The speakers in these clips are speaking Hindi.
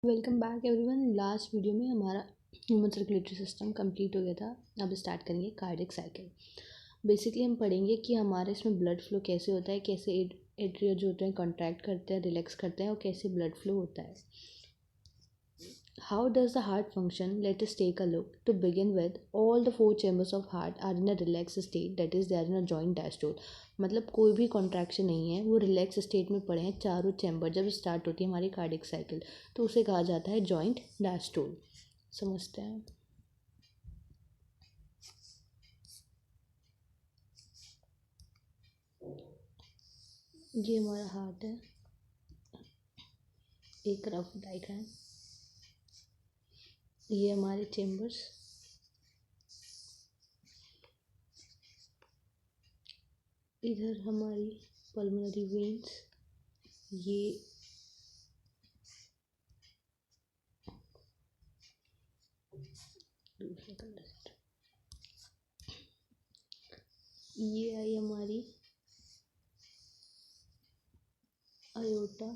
Welcome back everyone. Last video में हमारा ह्यूमन सर्कुलेटरी सिस्टम कंप्लीट हो गया था। अब स्टार्ट करेंगे कार्डियक साइकिल। बेसिकली हम पढ़ेंगे कि हमारे इसमें ब्लड फ्लो कैसे होता है, कैसे एट्रिया जो होते हैं कॉन्ट्रैक्ट करते हैं, रिलैक्स करते हैं और कैसे ब्लड फ्लो होता है। How does the heart function? Let us take a look. To begin with, all the four chambers of heart are in a relaxed state, that is, they are in a joint diastole. मतलब कोई भी कॉन्ट्रैक्शन नहीं है, वो रिलैक्स स्टेट में पड़े हैं चारों चैम्बर। जब स्टार्ट होती है हमारी कार्डियक साइकिल तो उसे कहा जाता है जॉइंट डायस्टोल। समझते हैं। ये हमारा हार्ट है, एक रफ डायग्राम। ये हमारे चेम्बर्स, इधर हमारी पल्मोनरी वेन्स, ये दूसरा कलर, ये आई हमारी अयोटा,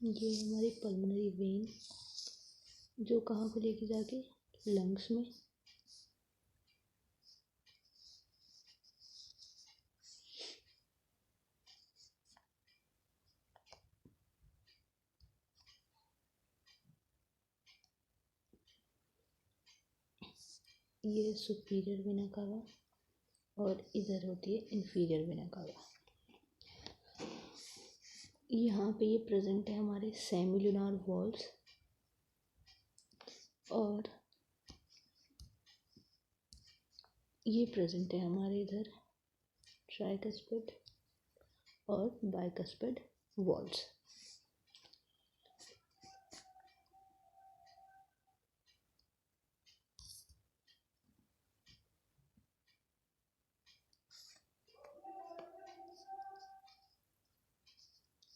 ये हमारी पल्मोनरी वेन जो कहाँ को लेके जाके लंग्स में, ये सुपीरियर वेना कावा और इधर होती है इन्फीरियर वेना कावा। यहाँ पे ये प्रेजेंट है हमारे सेमिलुनार वॉल्स और ये प्रेजेंट है हमारे इधर ट्राइकस्पिड और bicuspid valves.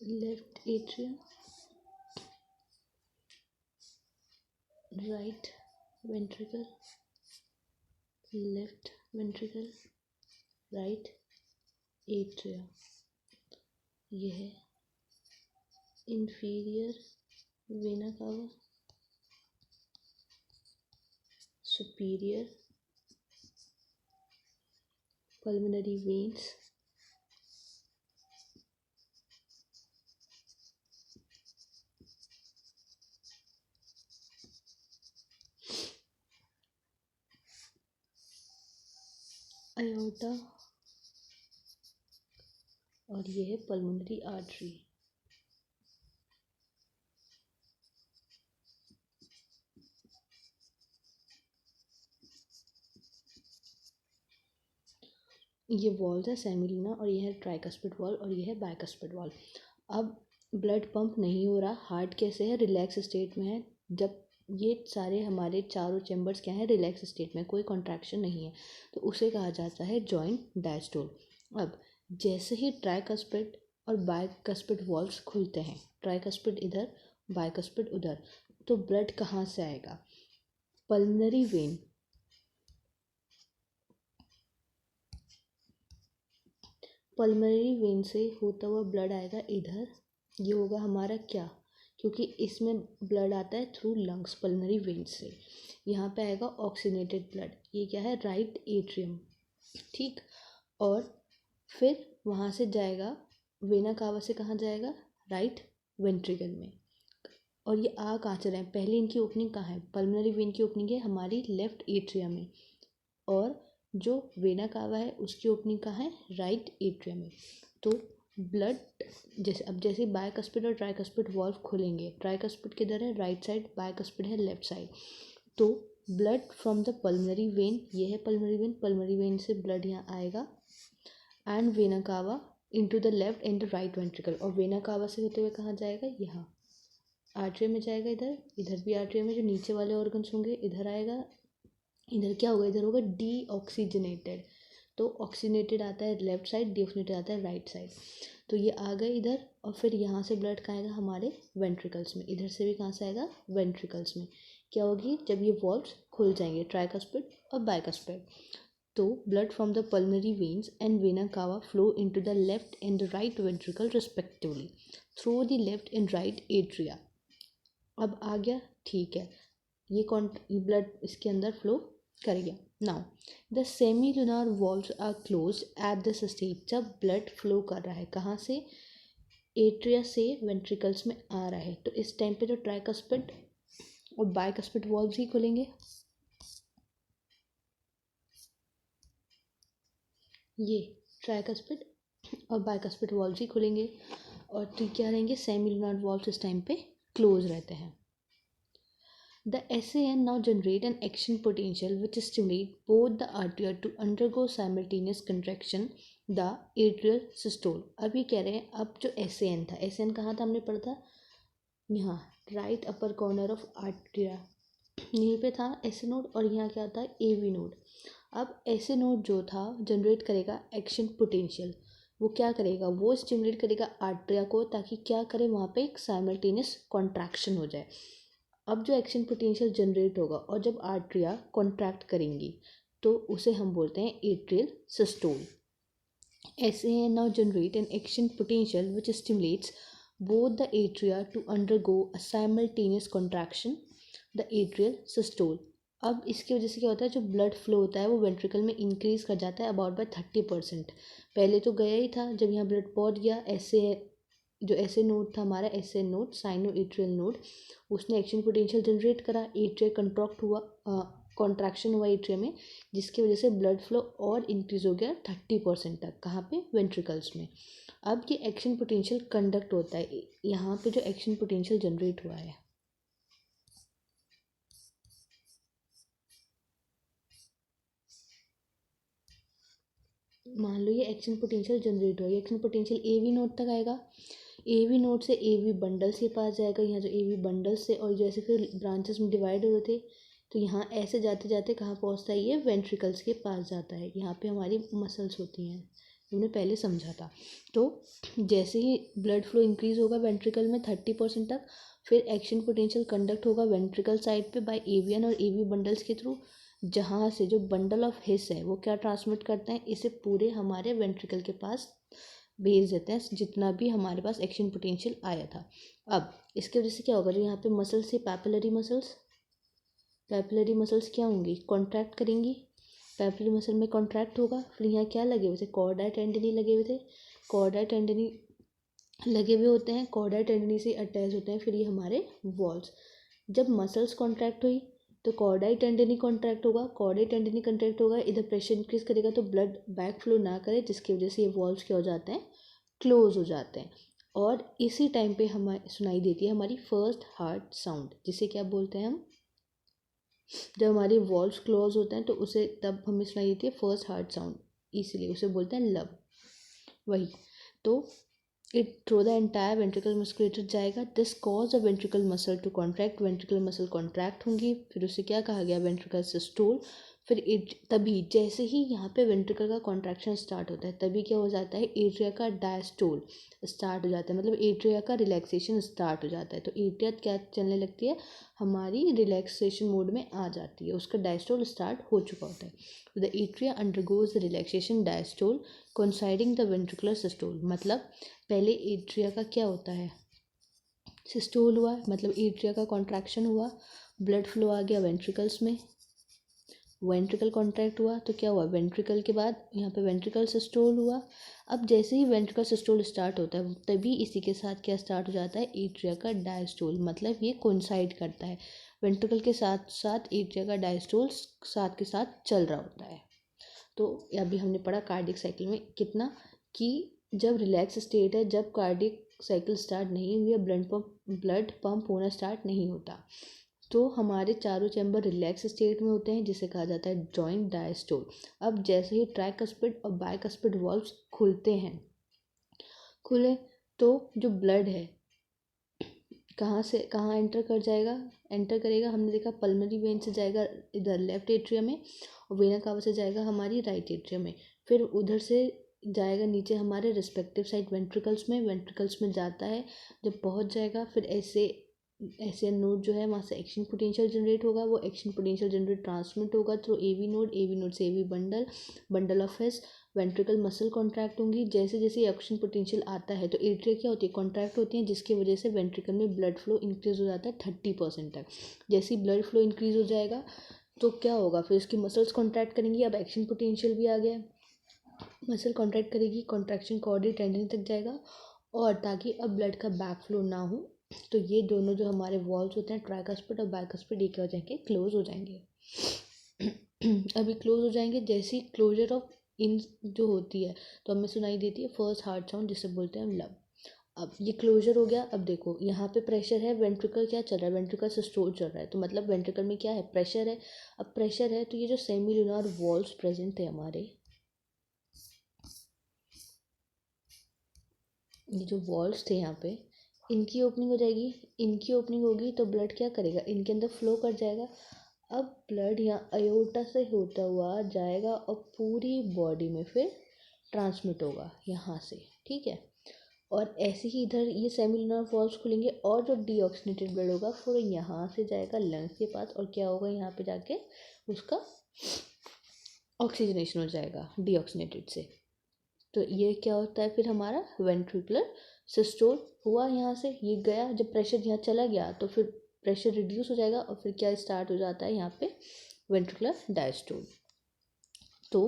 Left atrium, right ventricle, left ventricle, right atria. यह है inferior vena cava, superior pulmonary veins, aorta और यह है पल्मोनरी आर्टरी। ये वॉल्स है सेमिलुना और ये है ट्राइकस्पिड वॉल और ये है बाइकस्पिड वॉल। अब ब्लड पंप नहीं हो रहा, हार्ट कैसे है, रिलैक्स स्टेट में है। जब ये सारे हमारे चारों चैम्बर्स क्या है, रिलैक्स स्टेट में, कोई कॉन्ट्रैक्शन नहीं है, तो उसे कहा जाता है जॉइंट डायस्टोल। अब जैसे ही ट्राइकस्पिड और बाइकस्पिड वॉल्स खुलते हैं, ट्राइकस्पिड इधर बाइकस्पिड उधर, तो ब्लड कहाँ से आएगा? पल्मोनरी वेन, पल्मोनरी वेन से होता हुआ ब्लड आएगा इधर। ये होगा हमारा क्या, क्योंकि इसमें ब्लड आता है थ्रू लंग्स पल्मोनरी वेन से, यहाँ पे आएगा ऑक्सीनेटेड ब्लड। ये क्या है, राइट एट्रियम, ठीक। और फिर वहाँ से जाएगा वेना कावा से, कहाँ जाएगा, राइट वेंट्रिकल में। और ये आ कहाँ से रहे हैं, पहले इनकी ओपनिंग कहाँ है, पल्मोनरी वेन की ओपनिंग है हमारी लेफ्ट एट्रियम में, और जो वेना कावा है उसकी ओपनिंग कहाँ है, राइट एट्रियम में। तो ब्लड जैसे बाइकस्पिड और ट्राइकस्पिड वॉल्व खुलेंगे, ट्राइकस्पिड किधर है, राइट साइड, बाइकस्पिड है लेफ्ट साइड, तो blood from the pulmonary vein, ये है पल्मोनरी वेन, पल्मोनरी वेन से ब्लड यहाँ आएगा and vena cava into the left and the right ventricle, और वेना कावा से होते हुए कहाँ जाएगा, यहाँ आर्टरी में जाएगा। इधर इधर भी आर्टरी में जो नीचे वाले ऑर्गन्स होंगे इधर आएगा। इधर क्या होगा, इधर होगा डीऑक्सीजनेटेड, तो ऑक्सीनेटेड आता है लेफ्ट साइड, डीऑक्सीनेटेड आता है राइट साइड। तो ये आ गए इधर, और फिर यहाँ से ब्लड कहाँ आएगा, हमारे वेंट्रिकल्स में। इधर से भी कहाँ से आएगा, वेंट्रिकल्स में। क्या होगी, जब ये वॉल्व्स खुल जाएंगे, ट्राइकस्पिड और बाइकस्पिड, तो blood from the pulmonary veins and vena cava flow into the left and the right ventricle respectively through the left and right atria. अब आ गया, ठीक है, ये ब्लड इसके अंदर फ्लो कर गया। Now the semi lunar valves are close at this stage. जब ब्लड फ्लो कर रहा है कहाँ से, एट्रिया से वेंट्रिकल्स में आ रहा है, तो इस टाइम पे जो ट्राइकस्पिड और बाइकस्पिड वॉल्व्स ही खुलेंगे। ये ट्राइकस्पिड और बाइकस्पिड वॉल्व्स ही खुलेंगे, और तो क्या रहेंगे, सेमी लूनार वॉल्व्स इस टाइम पे क्लोज रहते हैं। The SAN now generate an action potential which stimulate both the artery to undergo simultaneous contraction, the atrial systole। अब ये कह रहे हैं, अब जो SAN था, SAN कहाँ था हमने पढ़ा था, यहाँ राइट अपर कॉर्नर ऑफ आर्टिया, यहीं पे था SAN नोड, और यहाँ क्या था, AV नोड। अब SAN नोड जो था जनरेट करेगा एक्शन पोटेंशियल। वो क्या करेगा, वो स्टिमुलेट करेगा आर्ट्रिया को, ताकि क्या करे, वहाँ पे एक साइमल्टेनियस कॉन्ट्रैक्शन हो जाए। अब जो एक्शन पोटेंशियल जनरेट होगा और जब आर्ट्रिया कॉन्ट्रैक्ट करेंगी तो उसे हम बोलते हैं atrial systole. SAN now generate an action potential which stimulates both the atria to undergo a simultaneous contraction, the atrial systole। अब इसकी वजह से क्या होता है, जो ब्लड फ्लो होता है वो वेंट्रिकल में इंक्रीज कर जाता है अबाउट बाय 30%। पहले तो गया ही था, जब यहाँ ब्लड पहुँच गया, जो ऐसे नोड था हमारा, ऐसे नोड साइनो एट्रियल नोड, उसने एक्शन पोटेंशियल जनरेट करा, एट्रिया कंट्रैक्ट हुआ, कॉन्ट्रैक्शन हुआ एट्रिया में, जिसकी वजह से ब्लड फ्लो और इंक्रीज हो गया 30% तक। कहाँ पे, वेंट्रिकल्स में। अब ये एक्शन पोटेंशियल कंडक्ट होता है, यहाँ पे जो एक्शन पोटेंशियल जनरेट हुआ है, मान लो ये एक्शन पोटेंशियल जनरेट हुआ, एक्शन पोटेंशियल AV नोड तक आएगा, AV नोड से AV बंडल्स के पास जाएगा, यहाँ जो AV बंडल्स से, और जैसे फिर ब्रांचेस में डिवाइड हो रहे थे, तो यहाँ ऐसे जाते जाते कहाँ पहुँचता है, ये वेंट्रिकल्स के पास जाता है। यहाँ पे हमारी मसल्स होती हैं, हमने पहले समझा था। तो जैसे ही ब्लड फ्लो इंक्रीज होगा वेंट्रिकल में 30% तक, फिर एक्शन पोटेंशियल कंडक्ट होगा वेंट्रिकल साइड पे बाय AVN और AV बंडल्स के थ्रू, जहाँ से जो बंडल ऑफ हिस है वो क्या ट्रांसमिट करते हैं, इसे पूरे हमारे वेंट्रिकल के पास भेज देते हैं, जितना भी हमारे पास एक्शन पोटेंशियल आया था। अब इसकी वजह से क्या होगा, जो यहाँ पे मसल्स थी, पैपिलरी मसल्स क्या होंगी, कॉन्ट्रैक्ट करेंगी, पैपिलरी मसल में कॉन्ट्रैक्ट होगा। फिर यहाँ क्या लगे हुए थे, कॉर्डाई टेंडनी लगे हुए थे, कॉर्डाई टेंडनी लगे हुए होते हैं, कॉर्डाई टेंडनी से अटैच होते हैं फिर ये हमारे वॉल्स। जब मसल्स कॉन्ट्रैक्ट हुई तो कॉर्डाई टेंडनी कॉन्ट्रैक्ट होगा, कॉर्डाई टेंडनी कॉन्ट्रैक्ट होगा, इधर प्रेशर इंक्रीज करेगा तो ब्लड बैक फ्लो ना करे, जिसकी वजह से ये वॉल्व्स क्या हो जाते हैं, क्लोज हो जाते हैं। और इसी टाइम पे हमें सुनाई देती है हमारी फर्स्ट हार्ट साउंड, जिसे क्या बोलते हैं हम, जब हमारे वॉल्व्स क्लोज होते हैं तो उसे तब हमें सुनाई देती है फर्स्ट हार्ट साउंड, इसीलिए उसे बोलते हैं लब। वही तो it through the entire ventricle musculature जाएगा, this cause a ventricle muscle to contract, ventricle muscle contract होंगी, फिर उसे क्या कहा गया, वेंट्रिकल सिस्टोल। फिर तभी जैसे ही यहाँ पे वेंट्रिकल का कॉन्ट्रैक्शन स्टार्ट होता है, तभी क्या हो जाता है, एट्रिया का डायस्टोल स्टार्ट हो जाता है, मतलब एट्रिया का रिलैक्सेशन स्टार्ट हो जाता है। तो एट्रिया क्या चलने लगती है, हमारी रिलैक्सेशन मोड में आ जाती है, उसका डायस्टोल स्टार्ट हो चुका होता है। The atria undergoes the relaxation diastole coinciding the ventricular systole. मतलब पहले एट्रिया का क्या होता है, सिस्टोल हुआ, मतलब एट्रिया का कॉन्ट्रैक्शन हुआ, ब्लड फ्लो आ गया वेंट्रिकल्स में, वेंट्रिकल कॉन्ट्रैक्ट हुआ तो क्या हुआ, वेंट्रिकल के बाद यहाँ पे वेंट्रिकल सिस्टोल हुआ। अब जैसे ही वेंट्रिकल सिस्टोल स्टार्ट होता है तभी इसी के साथ क्या स्टार्ट हो जाता है, एट्रिया का डायस्टोल। मतलब ये कोइंसाइड करता है, वेंट्रिकल के साथ साथ एट्रिया का डायस्टोल साथ के साथ चल रहा होता है। तो अभी हमने पढ़ा कार्डियक साइकिल में कितना, कि जब रिलैक्स स्टेट है, जब कार्डियक साइकिल स्टार्ट नहीं हुई है, ब्लड पंप होना स्टार्ट नहीं होता, तो हमारे चारों चैम्बर रिलैक्स स्टेट में होते हैं, जिसे कहा जाता है जॉइंट डायस्टोल। अब जैसे ही ट्राइकस्पिड और बाइकस्पिड वॉल्व्स खुले तो जो ब्लड है कहाँ से कहाँ एंटर करेगा, हमने देखा पल्मोनरी वेन से जाएगा इधर लेफ्ट एट्रियम में, और वेना कावा से जाएगा हमारी राइट एट्रियम में। फिर उधर से जाएगा नीचे हमारे रिस्पेक्टिव साइड वेंट्रिकल्स में जाता है। जब पहुंच जाएगा फिर ऐसे ऐसे नोड जो है वहाँ से एक्शन पोटेंशियल जनरेट होगा, वो एक्शन पोटेंशियल जनरेट ट्रांसमिट होगा थ्रू एवी नोड से AV bundle of His ventricle muscle contract होंगी। जैसे जैसे एक्शन पोटेंशियल आता है तो एट्रिया क्या होती है, कॉन्ट्रैक्ट होती है, जिसकी वजह से वेंट्रिकल में ब्लड फ्लो इंक्रीज हो जाता है 30% तक। जैसे ही ब्लड फ्लो इंक्रीज हो जाएगा तो क्या होगा, फिर इसकी मसल्स कॉन्ट्रैक्ट करेंगी। अब एक्शन पोटेंशियल भी आ गया, मसल कॉन्ट्रैक्ट करेगी, कॉन्ट्रैक्शन कॉर्डी टेंडन तक जाएगा। और ताकि अब ब्लड का बैक फ्लो ना हो तो ये दोनों जो हमारे वॉल्स होते हैं ट्राइकस्पिड और बाइकस्पिड ये क्या हो जाएंगे, क्लोज हो जाएंगे। अभी क्लोज हो जाएंगे। जैसी क्लोजर ऑफ इन जो होती है तो हमें सुनाई देती है फर्स्ट हार्ट साउंड जिसे बोलते हैं लब। अब ये क्लोजर हो गया। अब देखो यहाँ पे प्रेशर है, वेंट्रिकल क्या चल रहा है, वेंट्रिकल सिस्टोल चल रहा है, तो मतलब वेंट्रिकल में क्या है, प्रेशर है। अब प्रेशर है तो ये जो सेमिलुनार वॉल्स प्रेजेंट थे हमारे, ये जो वॉल्स थे यहाँ पे, इनकी ओपनिंग हो जाएगी। इनकी ओपनिंग होगी तो ब्लड क्या करेगा, इनके अंदर फ्लो कर जाएगा। अब ब्लड यहाँ अयोटा से होता हुआ जाएगा और पूरी बॉडी में फिर ट्रांसमिट होगा यहाँ से, ठीक है। और ऐसे ही इधर ये सेमिलुनर वॉल्स खुलेंगे और जो डीऑक्सीनेटेड ब्लड होगा फिर यहाँ से जाएगा लंग्स के पास और क्या होगा, यहाँ पे जाके उसका ऑक्सीजनेशन हो जाएगा डीऑक्सीनेटेड से। तो ये क्या होता है, फिर हमारा वेंट्रिकुलर सिस्टोल हुआ। यहाँ से ये गया, जब प्रेशर यहाँ चला गया तो फिर प्रेशर रिड्यूस हो जाएगा और फिर क्या स्टार्ट हो जाता है यहाँ पे, वेंट्रिकुलर डायस्टोल। तो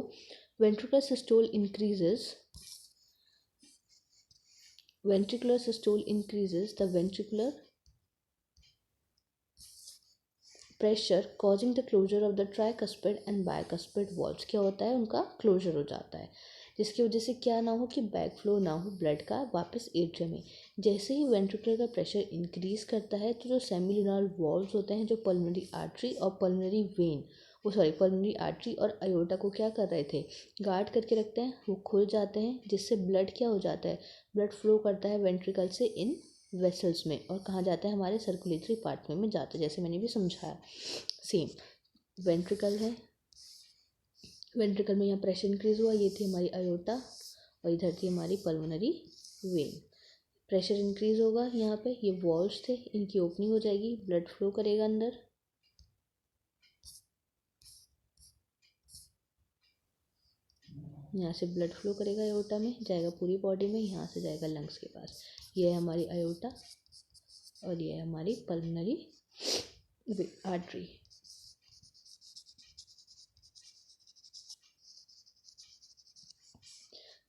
ventricular systole increases, ventricular systole increases the ventricular pressure causing the closure of the tricuspid and bicuspid valves। क्या होता है, उनका क्लोजर हो जाता है, जिसकी वजह से क्या ना हो कि बैक फ्लो ना हो ब्लड का वापस एट्रियम में। जैसे ही वेंट्रिकुलर का प्रेशर इंक्रीज करता है तो जो सेमिलुनर वॉल्व्स होते हैं, जो पल्मोनरी आर्टरी और पल्मोनरी वेन, पल्मोनरी आर्टरी और अयोटा को क्या कर रहे थे, गार्ड करके रखते हैं, वो खुल जाते हैं, जिससे ब्लड क्या हो जाता है, ब्लड फ्लो करता है वेंट्रिकल से इन वेसल्स में और कहाँ जाता है, हमारे सर्कुलेटरी पार्ट में जाता है, जैसे मैंने भी समझाया। सेम वेंट्रिकल है, वेंट्रिकल में यहाँ प्रेशर इंक्रीज हुआ, ये थी हमारी अयोटा और इधर थी हमारी पल्मोनरी वेन। प्रेशर इंक्रीज होगा यहाँ पे, ये वॉल्व्स थे, इनकी ओपनिंग हो जाएगी, ब्लड फ्लो करेगा अंदर, यहाँ से ब्लड फ्लो करेगा अयोटा में, जाएगा पूरी बॉडी में, यहाँ से जाएगा लंग्स के पास। ये है हमारी अयोटा और ये है हमारी pulmonary artery.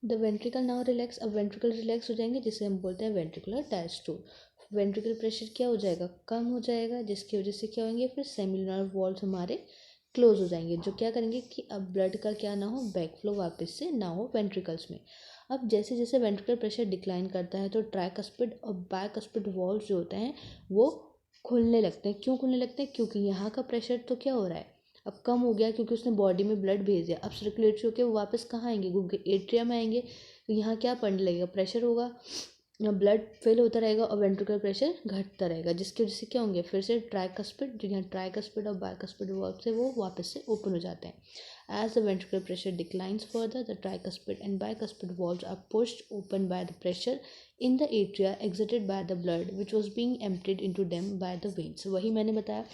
The ventricle now relax, अब वेंट्रिकल रिलैक्स हो जाएंगे जिसे हम बोलते हैं वेंट्रिकुलर डायस्टोल। वेंट्रिकल प्रेशर क्या हो जाएगा, कम हो जाएगा, जिसकी वजह से क्या होंगे, फिर सेमिलुनर वॉल्व्स हमारे क्लोज हो जाएंगे, जो क्या करेंगे कि अब ब्लड का क्या ना हो, बैक फ्लो वापस से ना हो वेंट्रिकल्स में। अब जैसे जैसे वेंट्रिकल प्रेशर डिक्लाइन करता है तो ट्राइकस्पिड और बाइकस्पिड वॉल्व्स जो होते हैं वो खुलने लगते हैं। क्यों खुलने लगते हैं, क्योंकि यहाँ का प्रेशर तो क्या हो रहा है, अब कम हो गया, क्योंकि उसने बॉडी में ब्लड भेज दिया। अब सर्कुलेटरी होकर वो वापस कहाँ आएंगे, घूम के एट्रिया में आएंगे, तो यहाँ क्या पड़ने लगेगा, प्रेशर होगा, ब्लड फिल होता रहेगा और वेंट्रिकुलर प्रेशर घटता रहेगा, जिसकी वजह से क्या होंगे, फिर से ट्राइकस्पिड, जो यहाँ ट्राइकस्पिड और बाइकस्पिड वॉल्व से वो वापस से ओपन हो जाते हैं। As the ventricular pressure declines further the tricuspid and bicuspid valves are pushed open by the pressure in the atria exited by the blood which was being emptied into them by the veins. वही मैंने बताया,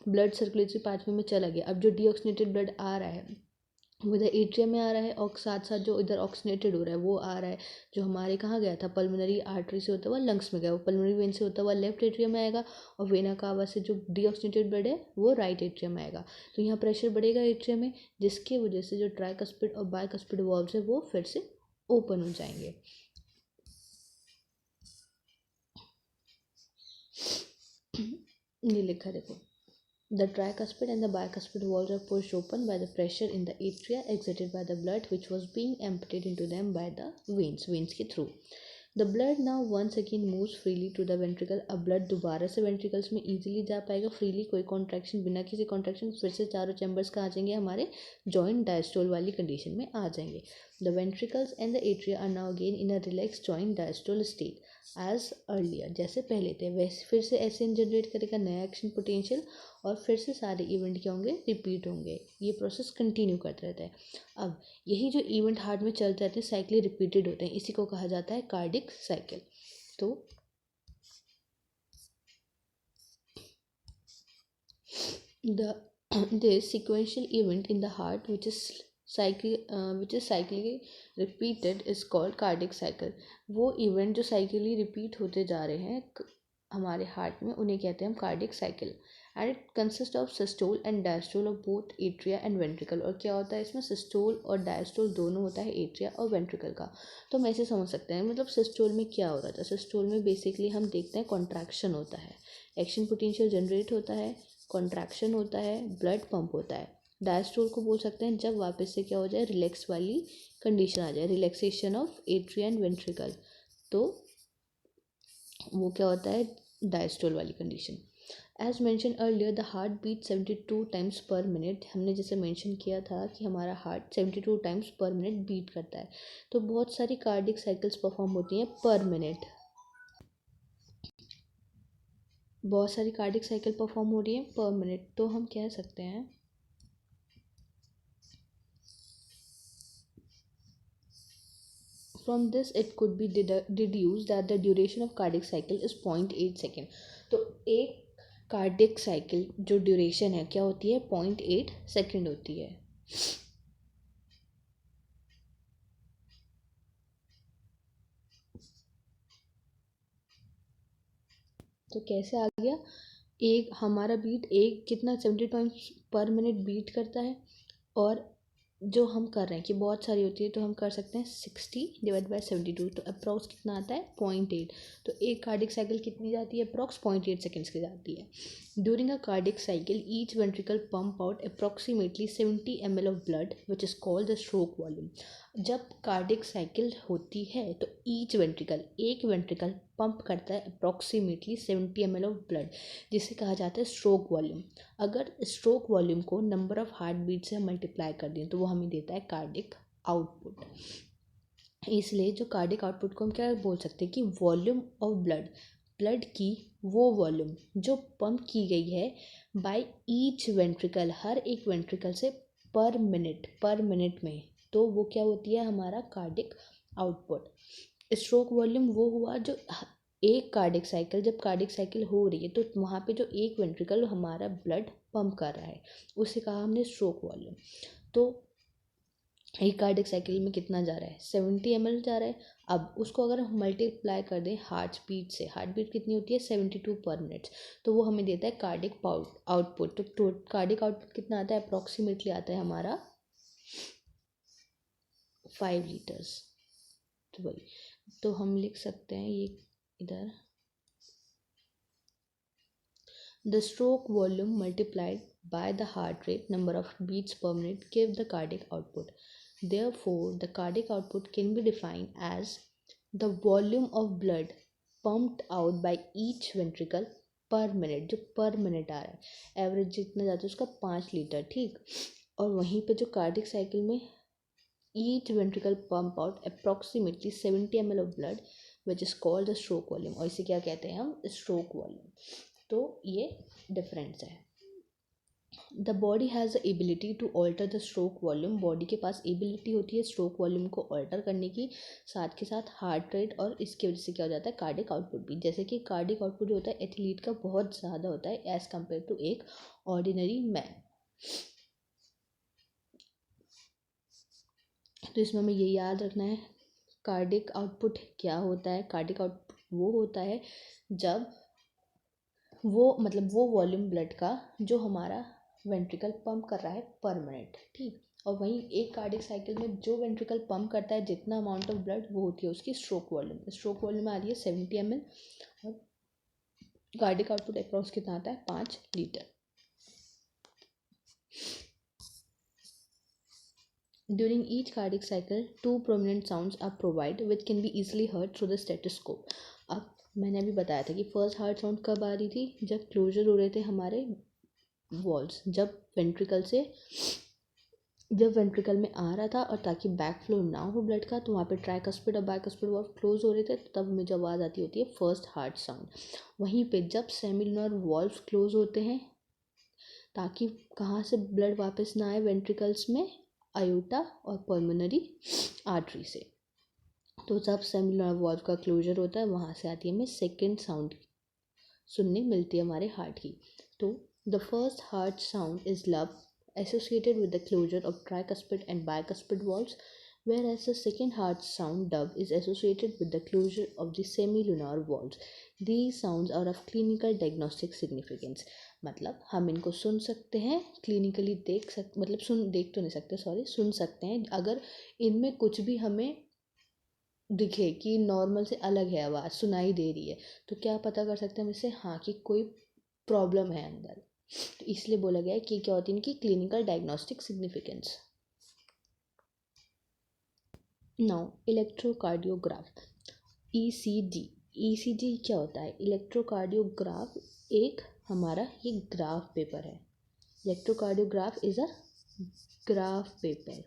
ब्लड सर्कुलेटरी पाथवे में चला गया। अब जो डीऑक्सीनेटेड ब्लड आ रहा है वो इधर एट्रियम में आ रहा है और साथ साथ जो इधर ऑक्सीनेटेड हो रहा है वो आ रहा है, जो हमारे कहाँ गया था, पल्मोनरी आर्टरी से होता हुआ लंग्स में गया, वो पल्मोनरी वेन से होता हुआ लेफ्ट एट्रियम में आएगा और वेना कावा से जो डीऑक्सीनेटेड ब्लड है वो राइट एट्रियम में आएगा। तो यहाँ प्रेशर बढ़ेगा एट्रियम में, जिसकी वजह से जो ट्राइकस्पिड और बाइकस्पिड वॉल्व्स है वो फिर से ओपन हो जाएंगे। ये लिखा देखो, the tricuspid and the bicuspid walls are pushed open by the pressure in the atria exerted by the blood which was being emptied into them by the veins के through. The blood now once again moves freely to the ventricle। अब ब्लड दोबारा से वेंट्रिकल्स में इजीली जा पाएगा फ्रीली, कोई कॉन्ट्रैक्शन, बिना किसी कॉन्ट्रैक्शन, फिर से चारों चैम्बर्स कहाँ आ जाएंगे, हमारे जॉइंट डायस्टोल वाली कंडीशन में आ जाएंगे। The ventricles and the atria are now again in a relaxed joint diastole state as earlier. जैसे पहले थे वैसे फिर से ऐसे जनरेट करेगा नया एक्शन पोटेंशियल और फिर से सारे इवेंट क्या होंगे, रिपीट होंगे. ये प्रोसेस कंटिन्यू करता रहता है. अब यही जो इवेंट हार्ट में चलते रहते हैं साइक्लिकली रिपीटेड होते हैं, इसी को कहा जाता है कार्डिक साइकिल. तो the this sequential event in the heart which is cyclically repeated is called cardiac cycle. वो इवेंट जो साइकिली रिपीट होते जा रहे हैं हमारे हार्ट में उन्हें कहते हैं हम cardiac cycle. And it consist of systole and diastole of both atria and ventricle. और क्या होता है इसमें, सिस्टोल और डायस्टोल दोनों होता है एट्रिया और वेंट्रिकल का. तो हम ऐसे समझ सकते हैं, मतलब सिस्टोल में क्या हो रहा था. सिस्टोल में बेसिकली हम देखते हैं कॉन्ट्रैक्शन होता है, एक्शन पोटेंशियल जनरेट होता है, कॉन्ट्रैक्शन होता है, ब्लड पंप होता है. डायस्टोल को बोल सकते हैं जब वापस से क्या हो जाए, रिलैक्स वाली कंडीशन आ जाए, relaxation of atria and ventricle. तो वो क्या होता है, डायस्टोल वाली condition. As mention earlier the heart beat 72 times per minute. हमने जैसे मेंशन किया था कि हमारा heart 72 times per minute beat करता है. तो बहुत सारी कार्डियक साइकिल्स परफॉर्म होती हैं पर मिनट. बहुत सारी कार्डियक साइकिल परफॉर्म हो रही है पर मिनट. तो हम कह सकते हैं from this it could be deduced that the duration of cardiac cycle is 0.8 second. तो एक कार्डियक साइकिल जो ड्यूरेशन है क्या होती है, 0.8 सेकेंड होती है. तो कैसे आ गया, एक हमारा बीट एक कितना 70 टाइम्स पर मिनट बीट करता है, और जो हम कर रहे हैं कि बहुत सारी होती है तो हम कर सकते हैं 60 डिवाइड बाई 72. तो अप्रॉक्स कितना आता है, 0.8. तो एक कार्डियक साइकिल कितनी जाती है, अप्रॉक्स 0.8 सेकेंड्स की जाती है. During a cardiac cycle each ventricle pump out approximately 70 ml of blood which is called the stroke volume. जब कार्डियक साइकिल होती है तो ईच वेंट्रिकल, एक वेंट्रिकल पंप करता है अप्रॉक्सीमेटली 70 ml ऑफ ब्लड, जिसे कहा जाता है स्ट्रोक वॉल्यूम. अगर स्ट्रोक वॉल्यूम को नंबर ऑफ हार्ट बीट से मल्टीप्लाई कर दें तो वो हमें देता है कार्डिक आउटपुट. इसलिए जो कार्डिक आउटपुट को हम क्या बोल सकते हैं कि वॉल्यूम ऑफ ब्लड, ब्लड की वो वॉल्यूम जो पंप की गई है बाय ईच वेंट्रिकल, हर एक वेंट्रिकल से पर मिनट में, तो वो क्या होती है हमारा कार्डिक आउटपुट. स्ट्रोक वॉल्यूम वो हुआ जो एक कार्डिक साइकिल, जब कार्डिक साइकिल हो रही है तो वहाँ पे जो एक वेंट्रिकल हमारा ब्लड पंप कर रहा है उसे कहा हमने स्ट्रोक वॉल्यूम. तो एक कार्डिक साइकिल में कितना जा रहा है, 70 ml जा रहा है. अब उसको अगर हम मल्टीप्लाई कर दें हार्ट बीट से, हार्ट बीट कितनी होती है 72 पर मिनट, तो वो हमें देता है कार्डिक आउटपुट. तो कार्डिक आउटपुट कितना आता है, अप्रॉक्सीमेटली आता है हमारा 5 लीटर्स. तो वही, तो हम लिख सकते हैं ये इधर, the stroke volume multiplied by the heart rate number of beats per minute give the cardiac output. Therefore, the cardiac output can be defined as the volume of blood pumped out by each ventricle पर मिनट. जो पर मिनट आ रहा है एवरेज जितना जाता है उसका 5 लीटर, ठीक. और वहीं पे जो कार्डिक साइकिल में each ventricle pump out approximately 70 ml of blood which is called the stroke volume, और इसे क्या कहते हैं हम, स्ट्रोक वॉल्यूम. तो ये डिफरेंस है. The body has the ability to alter the stroke volume. Body के पास एबिलिटी होती है स्ट्रोक वॉल्यूम को ऑल्टर करने की, साथ के साथ हार्ट रेट, और इसकी वजह से क्या हो जाता है कार्डिक आउटपुट भी. जैसे कि कार्डिक आउटपुट जो होता है एथलीट का बहुत ज़्यादा होता है एज़ कम्पेयर टू एक ऑर्डिनरी मैन. तो इसमें हमें ये याद रखना है कार्डिक आउटपुट क्या होता है. कार्डिक आउटपुट वो होता है जब वो, मतलब वो वॉल्यूम ब्लड का जो हमारा वेंट्रिकल पंप कर रहा है पर मिनट, ठीक. और वहीं एक कार्डिक साइकिल में जो वेंट्रिकल पंप करता है जितना अमाउंट ऑफ ब्लड, वो होती है उसकी स्ट्रोक वॉल्यूम. स्ट्रोक वॉल्यूम आ रही है 70 ml और कार्डिक आउटपुट अप्रॉक्स कितना आता है 5 litre. During each cardiac cycle, two prominent sounds are provided which can be easily heard through the stethoscope. अब मैंने अभी बताया था कि फर्स्ट हार्ट साउंड कब आ रही थी, जब क्लोजर हो रहे थे हमारे वॉल्स, जब वेंट्रिकल से जब वेंट्रिकल में आ रहा था और ताकि बैक फ्लो ना हो ब्लड का, तो वहाँ पे ट्राइकस्पिड और बाइकस्पिड वॉल्व क्लोज हो रहे थे, तब हमें जो आवाज़ आती होती है फर्स्ट हार्ट साउंड। वहीं पे जब सेमिलुनर वॉल्व क्लोज होते हैं ताकि कहाँ से ब्लड वापस ना आए वेंट्रिकल्स में, आयोटा और पल्मोनरी आर्टरी से। तो जब सेमिलुनर वॉल्व का क्लोजर होता है वहाँ से आती है हमें सेकेंड साउंड सुनने मिलती है हमारे हार्ट की। तो the first heart sound is love associated with the closure of tricuspid and bicuspid valves, whereas the second heart sound dove is associated with the closure of the semilunar valves. These sounds are of clinical diagnostic significance. मतलब हम इनको सुन सकते हैं, क्लिनिकली देख तो नहीं सकते, सॉरी, सुन सकते हैं। अगर इनमें कुछ भी हमें दिखे कि नॉर्मल से अलग है, आवाज़ सुनाई दे रही है, तो क्या पता कर सकते हैं हम इससे, हाँ, कि कोई प्रॉब्लम है अंदर। तो इसलिए बोला गया है कि क्या होती है इनकी clinical diagnostic significance. Now electrocardiograph, ECG. ECG क्या होता है? इलेक्ट्रोकार्डियोग्राफ एक हमारा ये ग्राफ पेपर है। Electrocardiograph is a graph paper.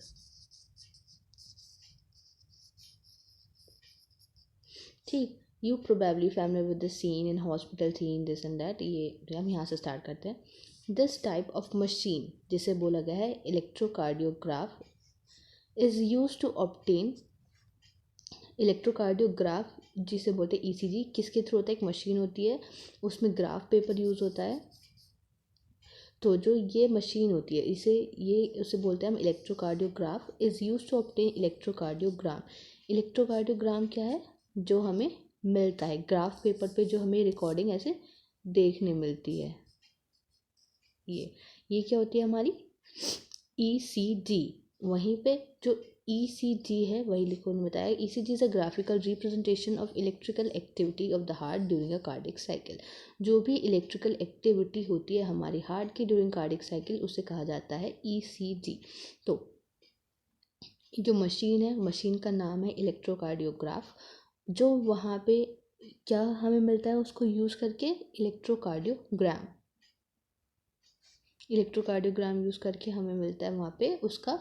ठीक, you probably familiar with the scene in hospital scene this and that. ये हम यहाँ से स्टार्ट करते हैं। दिस टाइप ऑफ मशीन जिसे बोला गया है electrocardiograph is use to obtain. Electrocardiograph जिसे बोलते हैं ईसीजी, किसके थ्रू होता है? एक मशीन होती है, उसमें ग्राफ पेपर यूज़ होता है। तो जो ये मशीन होती है उसे बोलते हैं हम electrocardiograph, is use to obtain electrocardiogram. Electrocardiogram क्या है? जो हमें मिलता है ग्राफ पेपर पे, जो हमें रिकॉर्डिंग ऐसे देखने मिलती है। ये क्या होती है हमारी ईसीजी। वहीं पे जो ईसीजी है वही लिखो ने बताया, ECG is a graphical representation of electrical activity of the heart during a cardiac cycle. जो भी इलेक्ट्रिकल एक्टिविटी होती है हमारी हार्ट की ड्यूरिंग कार्डिक साइकिल, उसे कहा जाता है ईसीजी। तो जो मशीन है, मशीन का नाम है इलेक्ट्रोकार्डियोग्राफ। जो वहाँ पे क्या हमें मिलता है उसको यूज़ करके? इलेक्ट्रोकार्डियोग्राम। इलेक्ट्रोकार्डियोग्राम यूज़ करके हमें मिलता है वहाँ पे उसका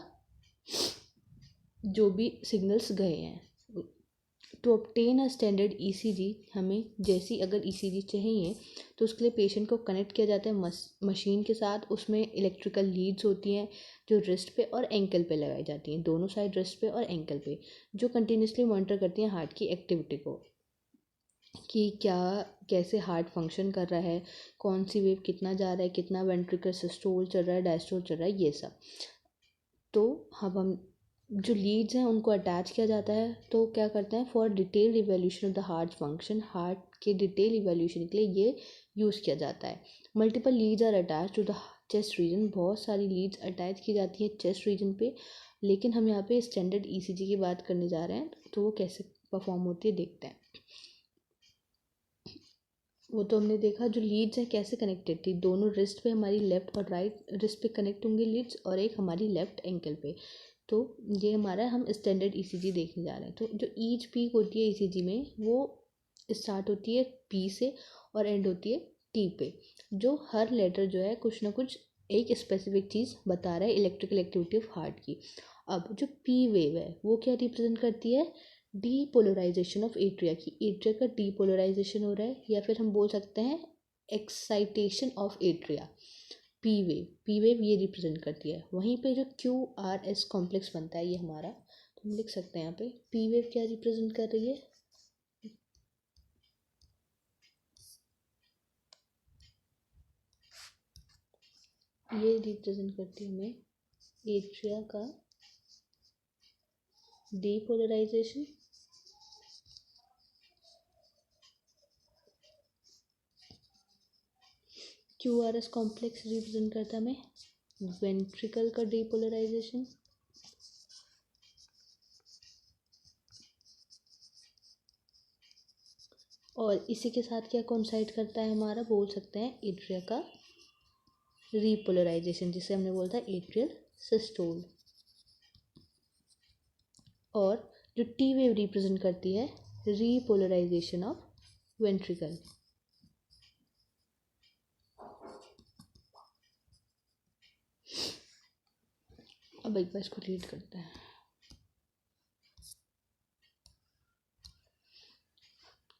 जो भी सिग्नल्स गए हैं। To obtain a standard ECG, हमें जैसी अगर ईसीजी चाहिए तो उसके लिए पेशेंट को कनेक्ट किया जाता है मशीन के साथ। उसमें इलेक्ट्रिकल लीड्स होती हैं जो रिस्ट पे और एंकल पे लगाई जाती हैं, दोनों साइड रिस्ट पे और एंकल पे, जो कंटिन्यूसली मॉनिटर करती हैं हार्ट की एक्टिविटी को, कि क्या कैसे हार्ट फंक्शन कर रहा है, कौन सी वेव कितना जा रहा है, कितना वेंट्रिकल सिस्टोल चल रहा है, डायस्टोल चल रहा है, ये सब। तो अब हम जो लीड्स हैं उनको अटैच किया जाता है। तो क्या करते हैं? For detailed evaluation of the heart function, heart के डिटेल इवैल्यूएशन के लिए ये यूज़ किया जाता है। Multiple leads are attach to the chest region, बहुत सारी लीड्स अटैच की जाती हैं चेस्ट रीजन पे। लेकिन हम यहाँ पे स्टैंडर्ड ईसीजी की बात करने जा रहे हैं, तो वो कैसे परफॉर्म होती है देखते हैं। वो तो हमने देखा, जो लीड्स हैं कैसे कनेक्टेड थी, दोनों रिस्ट पे हमारी लेफ्ट और राइट रिस्ट पे कनेक्ट होंगे लीड्स, और एक हमारी लेफ्ट एंकल पे। तो ये हमारा हम स्टैंडर्ड ईसीजी देखने जा रहे हैं। तो जो ईच पीक होती है ईसीजी में, वो स्टार्ट होती है पी से और एंड होती है टी पे। जो हर लेटर जो है कुछ ना कुछ एक स्पेसिफिक चीज़ बता रहा है इलेक्ट्रिकल एक्टिविटी ऑफ हार्ट की। अब जो पी वेव है वो क्या रिप्रेजेंट करती है? डीपोलराइजेशन ऑफ एट्रिया, की एट्रिया का डीपोलराइजेशन हो रहा है, या फिर हम बोल सकते हैं excitation of atria. P wave ये रिप्रेजेंट करती है। वहीं पे जो क्यू आर एस कॉम्प्लेक्स बनता है ये हमारा, तो हम लिख सकते हैं यहाँ पे पी वेव क्या रिप्रेजेंट कर रही है? ये रिप्रेजेंट करती है हमें एट्रिया का depolarisation, Q R S complex represent करता है हमें वेंट्रिकल का डीपोलराइजेशन, और इसी के साथ क्या कोइंसाइड करता है हमारा, बोल सकते हैं एट्रिया का रीपोलराइजेशन, जिसे हमने बोला था एट्रियल सिस्टोल। और जो टी वेव रिप्रेजेंट करती है रीपोलराइजेशन ऑफ वेंट्रिकल। अब अब एक बार इसको रीड करते हैं।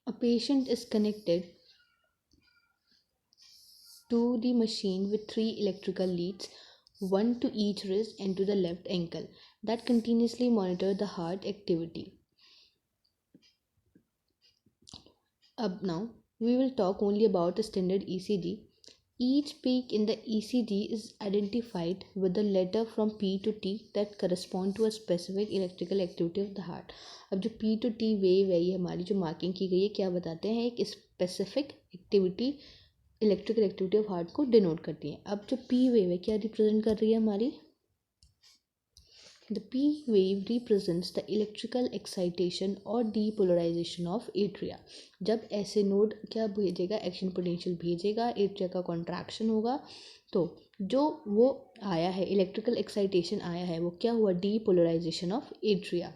A patient is connected to the machine with 3 electrical leads, one to each wrist and to the left ankle, that continuously monitor the heart activity. Now we will talk only about the standard ECG. Each peak in the ECG is identified with a letter from P to T that correspond to a specific electrical activity of the heart. अब जो P to T वेव है, ये हमारी जो मार्किंग की गई है, क्या बताते हैं? एक specific activity, electrical activity of heart को डिनोट करती है। अब जो P वेव है, क्या रिप्रेजेंट कर रही है हमारी? The P wave represents the electrical excitation or depolarization of atria. जब ऐसे नोड क्या भेजेगा? एक्शन पोटेंशियल भेजेगा, एट्रिया का कॉन्ट्रैक्शन होगा, तो जो वो आया है, इलेक्ट्रिकल एक्साइटेशन आया है, वो क्या हुआ? डीपोलराइजेशन ऑफ एट्रिया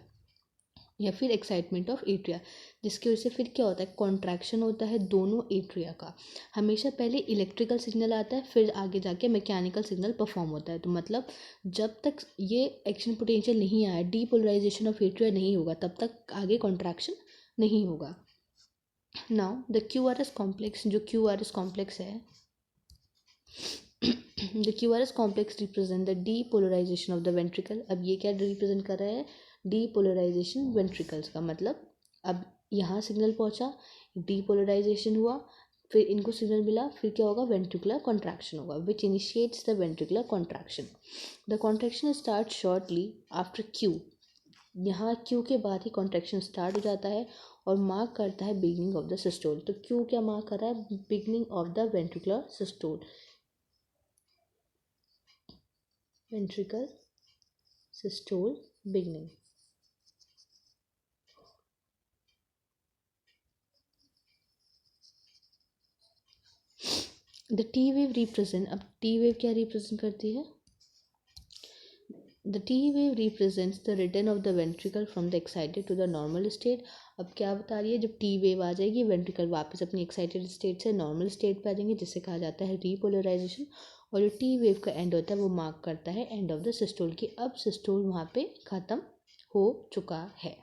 या फिर एक्साइटमेंट ऑफ एट्रिया, जिसकी वजह से फिर क्या होता है? कॉन्ट्रैक्शन होता है दोनों एट्रिया का। हमेशा पहले इलेक्ट्रिकल सिग्नल आता है, फिर आगे जाके मैकेनिकल सिग्नल परफॉर्म होता है। तो मतलब जब तक ये एक्शन पोटेंशियल नहीं आया, डीपोलराइजेशन ऑफ एट्रिया नहीं होगा, तब तक आगे कॉन्ट्रैक्शन नहीं होगा। नाउ द QRS कॉम्प्लेक्स, जो QRS कॉम्प्लेक्स है, the QRS complex represent the depolarisation of the ventricle. अब ये क्या रिप्रेजेंट कर रहा है? डीपोलराइजेशन वेंट्रिकल्स का। मतलब अब यहाँ सिग्नल पहुँचा, डीपोलराइजेशन हुआ, फिर इनको सिग्नल मिला, फिर क्या होगा? वेंट्रिकुलर कॉन्ट्रैक्शन होगा, which initiates the ventricular contraction. The contraction start shortly after Q। यहाँ Q के बाद ही कॉन्ट्रैक्शन स्टार्ट हो जाता है और मार्क करता है बिगनिंग ऑफ द सिस्टोल। तो Q क्या मार्क कर रहा है? Beginning of the ventricular systole, ventricle systole beginning. The T wave represent, अब T वेव क्या रिप्रेजेंट करती है? The T wave represents the return of the ventricle from the excited to the normal state. अब क्या बता रही है? जब T वेव आ जाएगी, वेंट्रिकल वापस अपनी एक्साइटेड स्टेट से नॉर्मल स्टेट पे आ जाएंगे, जिसे कहा जाता है रीपोलराइजेशन। और जो T वेव का एंड होता है, वो मार्क करता है एंड ऑफ द सिस्टोल की। अब सिस्टोल वहाँ पे ख़त्म हो चुका है।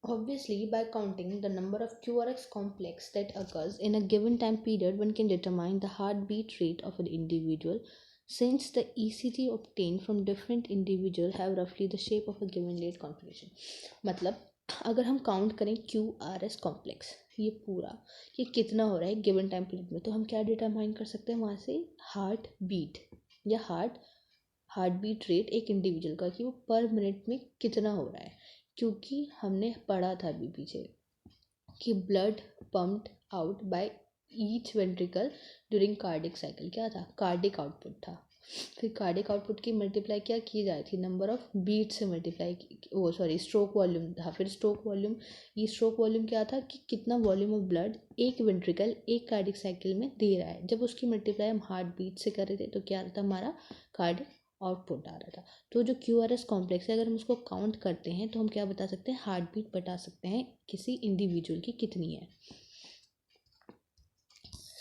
Obviously, by counting the number of QRS complex that occurs in a given time period, one can determine the heartbeat rate of an individual. Since the ECG obtained from different individual have roughly the shape of a given late configuration. मतलब अगर हम काउंट करें QRS कॉम्प्लेक्स, ये पूरा, ये कितना हो रहा है गिवन टाइम पीरियड में, तो हम क्या डिटरमाइन कर सकते हैं वहाँ से? हार्ट बीट या हार्ट बीट रेट एक इंडिविजुअल का, कि वो पर मिनट में कितना हो रहा है। क्योंकि हमने पढ़ा था अभी पीछे कि blood pumped out by each ventricle during cardiac cycle क्या था? कार्डिक आउटपुट था। फिर कार्डिक आउटपुट की मल्टीप्लाई क्या की जा रही थी? नंबर ऑफ बीट से मल्टीप्लाई, वो सॉरी स्ट्रोक वॉल्यूम था। फिर स्ट्रोक वॉल्यूम, ये स्ट्रोक वॉल्यूम क्या था? कि कितना वॉल्यूम ऑफ ब्लड एक वेंट्रिकल एक कार्डिक साइकिल में दे रहा है। जब उसकी मल्टीप्लाई हम हार्ट बीट से कर रहे थे, तो क्या आता था? हमारा कार्डिक आउटपुट आ रहा था। तो जो QRS कॉम्प्लेक्स है, अगर हम उसको काउंट करते हैं, तो हम क्या बता सकते हैं? हार्ट बीट बता सकते हैं किसी इंडिविजुअल की कितनी है।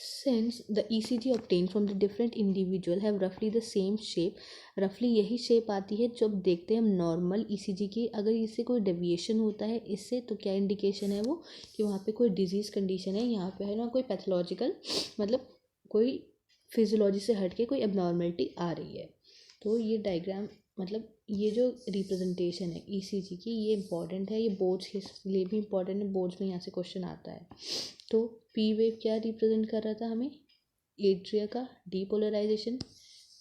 Since the ECG obtained from the different individual have roughly the same shape, roughly यही शेप आती है जब देखते हैं हम नॉर्मल ECG की। अगर इससे कोई डेविएशन होता है इससे, तो क्या इंडिकेशन है वो? कि वहाँ पे कोई डिजीज़ कंडीशन है, यहाँ पे है ना कोई पैथोलॉजिकल, मतलब कोई फिजियोलॉजी से हट के कोई एबनॉर्मलिटी आ रही है। तो ये डायग्राम, मतलब ये जो रिप्रेजेंटेशन है ECG की, ये इंपॉर्टेंट है, ये बोर्ड्स के लिए भी इंपॉर्टेंट है, बोर्ड्स में यहाँ से क्वेश्चन आता है। तो P वेव क्या रिप्रेजेंट कर रहा था हमें? एट्रिया का डीपोलराइजेशन,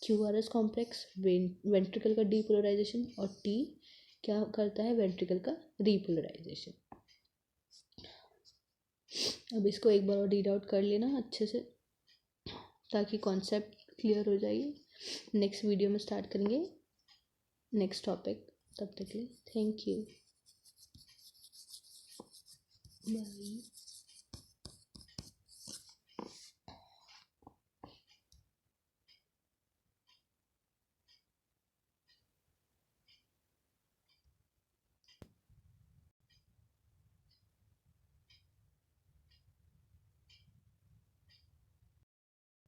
QRS कॉम्प्लेक्स वेंट्रिकल का डीपोलराइजेशन, और T क्या करता है? वेंट्रिकल का रीपोलराइजेशन। अब इसको एक बार और रीड आउट कर लेना अच्छे से, ताकि कॉन्सेप्ट क्लियर हो जाए। नेक्स्ट वीडियो में स्टार्ट करेंगे नेक्स्ट टॉपिक। तब तक के लिए थैंक यू, बाय।